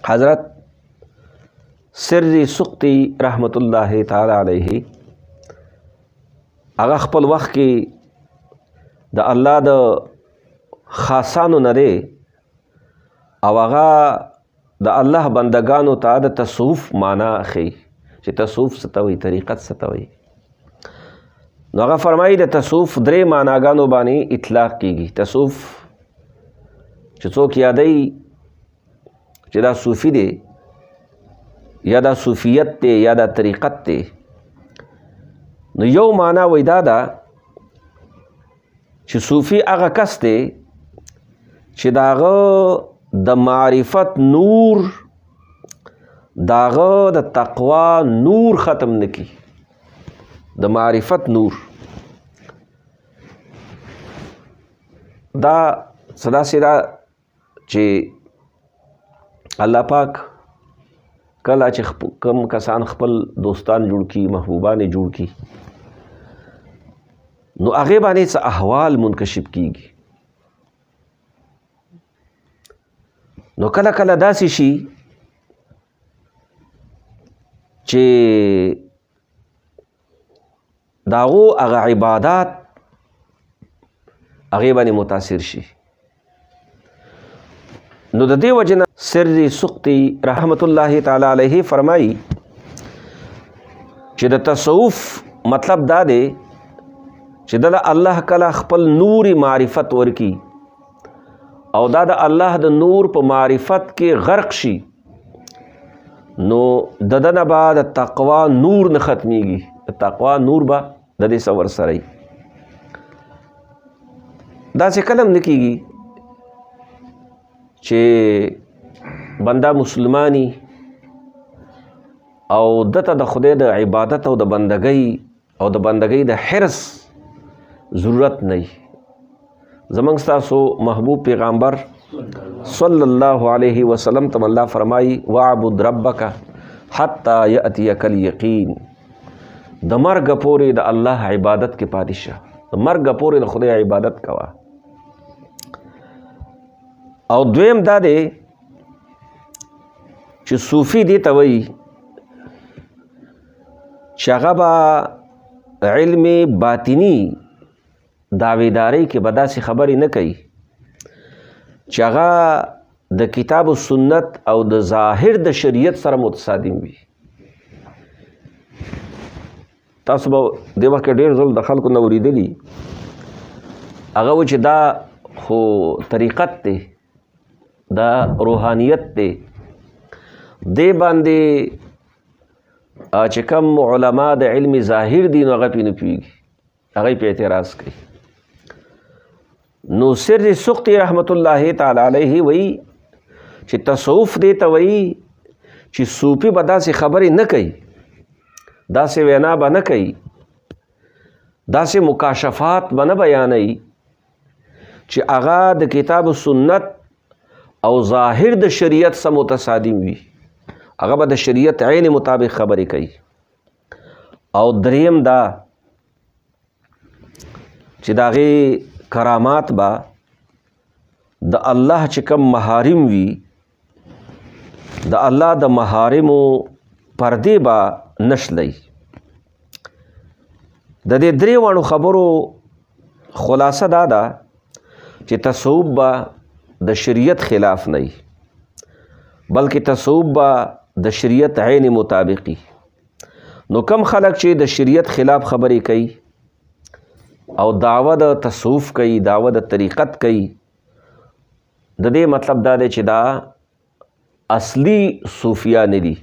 حضرت سری سقطی رحمت الله تعالی علیه هغه خپل وخت کې د الله د خاصانو نه دی او هغه د الله بندگانو ته د تصوف معنا ښیي چې تصوف څه ته وایي، طریقت څه ته وایي. نو هغه فرمایي د تصوف درې معناګانو باندې اطلاق کیږي. تصوف چې څوک یادوي چې دا صوفي دی یا دا صوفیت دی یا دا طریقت دی، نو یو معنا وایي دا ده چې صوفي هغه کس دی چې د هغه د معرفت نور د هغه د تقوا نور ختم نه کي. د معرفت نور دا صدا سیدا چې الله پاک کله چې کم کسان خپل دوستان جوړ کی، محبوبان جوړ کی، نو هغې باندې څه احوال منکشف کیږي. نو کله کله داسې شي چې د هغو هغه عبادات هغې باندې متاثر شي. نو د دې وجې نه سری سقطی رحمت الله تعالی علیه فرمایي چې د تصوف مطلب دا دی چې دله الله کله خپل نوري معرفت ورکی او دا د الله د نور په معرفت کې غرق شي، نو د ده نه به د تقوا نور نه ختمیږي. د تقوا نور به د دې څه ورسره وي. داسې کله هم نه کېږي چې بنده مسلمانی او دته د خدای د عبادت او د بندګۍ د حرص ضرورت نه وي. زمونږ ستاسو محبوب پیغمبر صلی الله علیه وسلم ته الله فرمایي واعبد ربک حتی یأتیک الیقین. د مرګ پورې د الله عبادت کې پاتې شه، د مرګ پورې د خدای عبادت کوه. او دویم دا دی چې صوفي دې ته وایي چې هغه به علم باطني دعویدارۍ کې به داسې خبرې نه کوي چې هغه د کتاب و سنت او د ظاهر د شریعت سره متصادم وي. تاسو به دې وخت کې ډېر ځل د خلکو نه اورېدلي هغه و چې دا خو طریقت دی، دا روحانیت دی، دې باندې چې کوم علما د علم ظاهر دي نو هغه پې نه پوهېږي، هغه پې اعتراض کوي. نو سر سقطی رحمت الله تعالی علیه وایي چې تصوف دې ته وایي چې صوفي به داسې خبرې نه کوي، داسې وینا به نه کوي، داسې مکاشفات به نه بیانوي چې هغه د کتاب و سنت او ظاهر د شریعت سره متصادم وي. هغه به د شریعت عین مطابق خبرې کوي. او دریم دا چې د هغې کرامات به د الله چې کوم محارم وي، د الله د محارمو پردې به نشلی. د دې درې واړو خبرو خلاصه دا ده چې تصوف به د شریعت خلاف نه وي، بلکې تصوف به د شریعت عین مطابقي. نو کم خلک چې د شریعت خلاف خبرې کوي او دعوه د تصوف کوي، دعوه د طریقت کوي، د دې مطلب دا دی چې دا اصلي صوفیان نه دي.